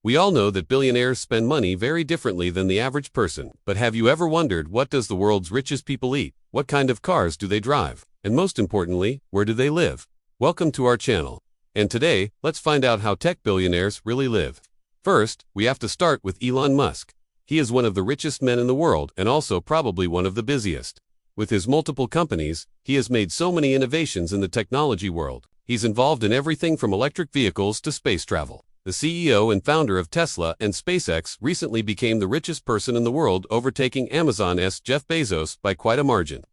We all know that billionaires spend money very differently than the average person, but have you ever wondered, what does the world's richest people eat? What kind of cars do they drive? And most importantly, where do they live? Welcome to our channel. And today, let's find out how tech billionaires really live. First, we have to start with Elon Musk. He is one of the richest men in the world and also probably one of the busiest. With his multiple companies, he has made so many innovations in the technology world. He's involved in everything from electric vehicles to space travel. The CEO and founder of Tesla and SpaceX recently became the richest person in the world, overtaking Amazon's Jeff Bezos by quite a margin.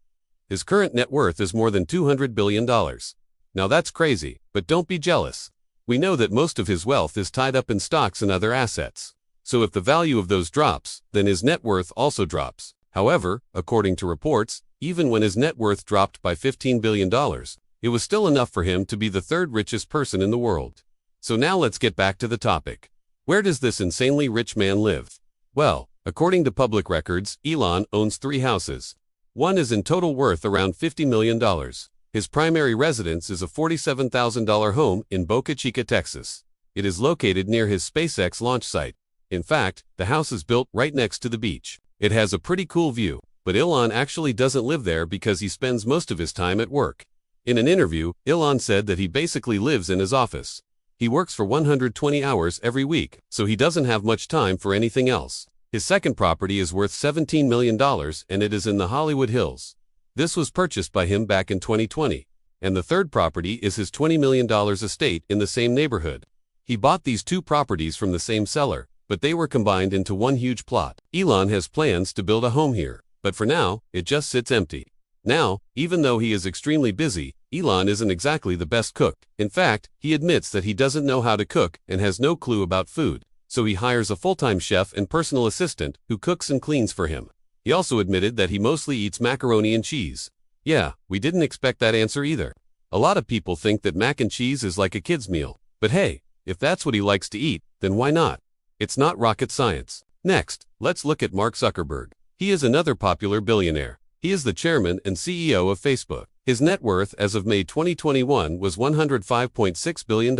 His current net worth is more than $200 billion. Now that's crazy, but don't be jealous. We know that most of his wealth is tied up in stocks and other assets. So if the value of those drops, then his net worth also drops. However, according to reports, even when his net worth dropped by $15 billion, it was still enough for him to be the third richest person in the world. So now let's get back to the topic. Where does this insanely rich man live? Well, according to public records, Elon owns 3 houses. One is in total worth around $50 million. His primary residence is a $47,000 home in Boca Chica, Texas. It is located near his SpaceX launch site. In fact, the house is built right next to the beach. It has a pretty cool view, but Elon actually doesn't live there because he spends most of his time at work. In an interview, Elon said that he basically lives in his office. He works for 120 hours every week, so he doesn't have much time for anything else. His second property is worth $17 million and it is in the Hollywood Hills. This was purchased by him back in 2020. And the third property is his $20 million estate in the same neighborhood. He bought these 2 properties from the same seller, but they were combined into one huge plot. Elon has plans to build a home here, but for now, it just sits empty. Now, even though he is extremely busy, Elon isn't exactly the best cook. In fact, he admits that he doesn't know how to cook and has no clue about food, so he hires a full-time chef and personal assistant who cooks and cleans for him. He also admitted that he mostly eats macaroni and cheese. Yeah, we didn't expect that answer either. A lot of people think that mac and cheese is like a kid's meal, but hey, if that's what he likes to eat, then why not? It's not rocket science. Next, let's look at Mark Zuckerberg. He is another popular billionaire. He is the chairman and CEO of Facebook. His net worth as of May 2021 was $105.6 billion,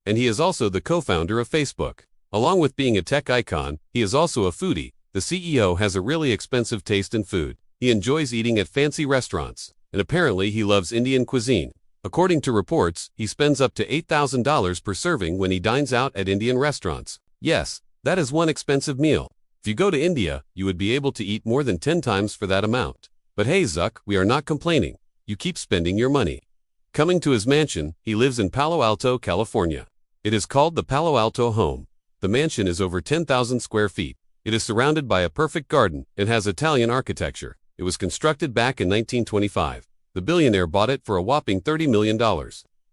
and he is also the co-founder of Facebook. Along with being a tech icon, he is also a foodie. The CEO has a really expensive taste in food. He enjoys eating at fancy restaurants, and apparently he loves Indian cuisine. According to reports, he spends up to $8,000 per serving when he dines out at Indian restaurants. Yes, that is one expensive meal. If you go to India, you would be able to eat more than 10 times for that amount. But hey Zuck, we are not complaining. You keep spending your money. Coming to his mansion, he lives in Palo Alto, California. It is called the Palo Alto Home. The mansion is over 10,000 square feet. It is surrounded by a perfect garden and has Italian architecture. It was constructed back in 1925. The billionaire bought it for a whopping $30 million.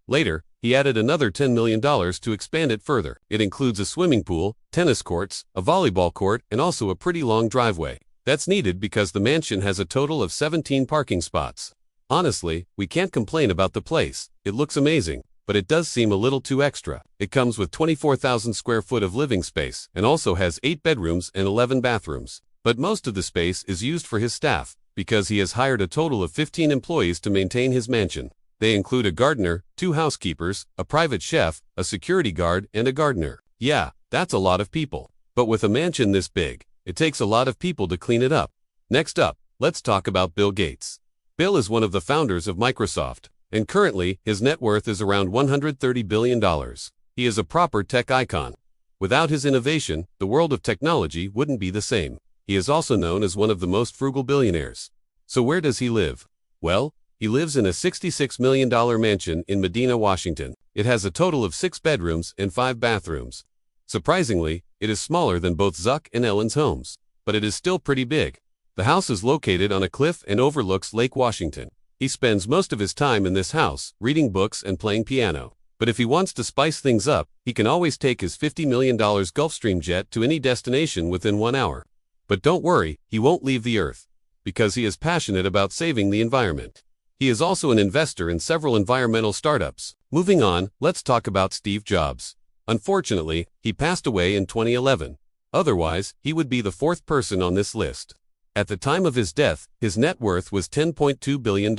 Later, he added another $10 million to expand it further. It includes a swimming pool, tennis courts, a volleyball court, and also a pretty long driveway. That's needed because the mansion has a total of 17 parking spots. Honestly, we can't complain about the place. It looks amazing, but it does seem a little too extra. It comes with 24,000 square foot of living space and also has 8 bedrooms and 11 bathrooms. But most of the space is used for his staff, because he has hired a total of 15 employees to maintain his mansion. They include a gardener, 2 housekeepers, a private chef, a security guard, and a gardener. Yeah, that's a lot of people. But with a mansion this big, it takes a lot of people to clean it up. Next up, let's talk about Bill Gates. Bill is one of the founders of Microsoft, and currently, his net worth is around $130 billion. He is a proper tech icon. Without his innovation, the world of technology wouldn't be the same. He is also known as one of the most frugal billionaires. So where does he live? Well, he lives in a $66 million mansion in Medina, Washington. It has a total of 6 bedrooms and 5 bathrooms. Surprisingly, it is smaller than both Zuck and Elon's homes, but it is still pretty big. The house is located on a cliff and overlooks Lake Washington. He spends most of his time in this house, reading books and playing piano. But if he wants to spice things up, he can always take his $50 million Gulfstream jet to any destination within 1 hour. But don't worry, he won't leave the Earth, because he is passionate about saving the environment. He is also an investor in several environmental startups. Moving on, let's talk about Steve Jobs. Unfortunately, he passed away in 2011. Otherwise, he would be the 4th person on this list. At the time of his death, his net worth was $10.2 billion.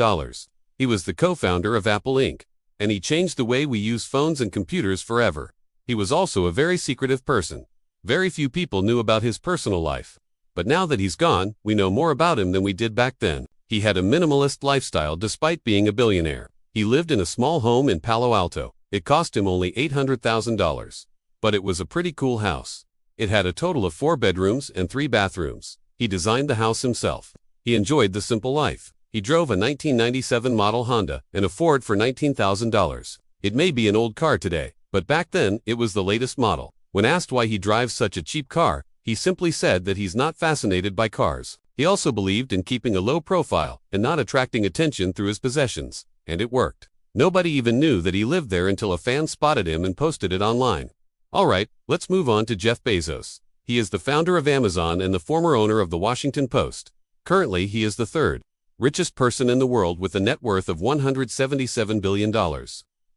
He was the co-founder of Apple Inc., and he changed the way we use phones and computers forever. He was also a very secretive person. Very few people knew about his personal life. But now that he's gone, we know more about him than we did back then. He had a minimalist lifestyle despite being a billionaire. He lived in a small home in Palo Alto. It cost him only $800,000. But it was a pretty cool house. It had a total of 4 bedrooms and 3 bathrooms. He designed the house himself. He enjoyed the simple life. He drove a 1997 model Honda and a Ford for $19,000. It may be an old car today, but back then it was the latest model. When asked why he drives such a cheap car, he simply said that he's not fascinated by cars. He also believed in keeping a low profile and not attracting attention through his possessions, and it worked. Nobody even knew that he lived there until a fan spotted him and posted it online. Alright, let's move on to Jeff Bezos. He is the founder of Amazon and the former owner of the Washington Post. Currently, he is the third richest person in the world with a net worth of $177 billion.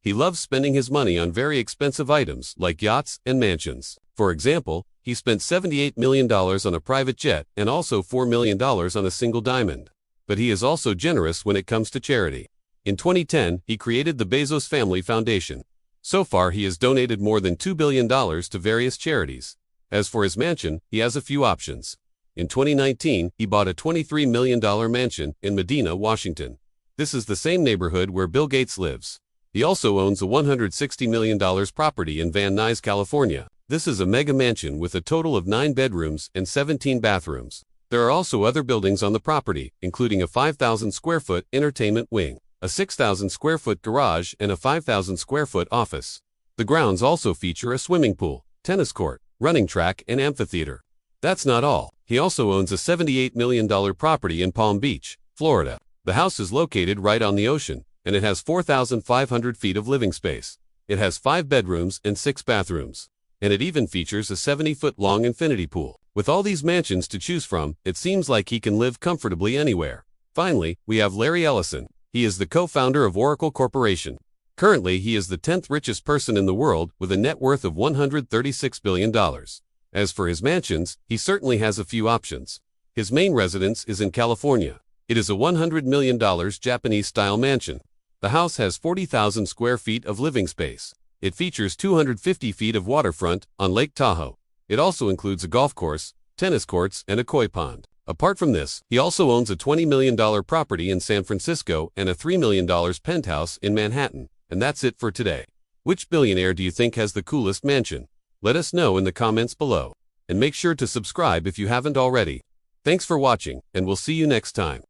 He loves spending his money on very expensive items like yachts and mansions. For example, he spent $78 million on a private jet and also $4 million on a single diamond. But he is also generous when it comes to charity. In 2010, he created the Bezos Family Foundation. So far, he has donated more than $2 billion to various charities. As for his mansion, he has a few options. In 2019, he bought a $23 million mansion in Medina, Washington. This is the same neighborhood where Bill Gates lives. He also owns a $160 million property in Van Nuys, California. This is a mega mansion with a total of 9 bedrooms and 17 bathrooms. There are also other buildings on the property, including a 5,000 square foot entertainment wing, a 6,000 square foot garage, and a 5,000 square foot office. The grounds also feature a swimming pool, tennis court, running track, and amphitheater. That's not all. He also owns a $78 million property in Palm Beach, Florida. The house is located right on the ocean, and it has 4,500 feet of living space. It has 5 bedrooms and 6 bathrooms. And it even features a 70-foot-long infinity pool. With all these mansions to choose from, it seems like he can live comfortably anywhere. Finally, we have Larry Ellison. He is the co-founder of Oracle Corporation. Currently, he is the 10th richest person in the world with a net worth of $136 billion. As for his mansions, he certainly has a few options. His main residence is in California. It is a $100 million Japanese-style mansion. The house has 40,000 square feet of living space. It features 250 feet of waterfront on Lake Tahoe. It also includes a golf course, tennis courts, and a koi pond. Apart from this, he also owns a $20 million property in San Francisco and a $3 million penthouse in Manhattan. And that's it for today. Which billionaire do you think has the coolest mansion? Let us know in the comments below. And make sure to subscribe if you haven't already. Thanks for watching, and we'll see you next time.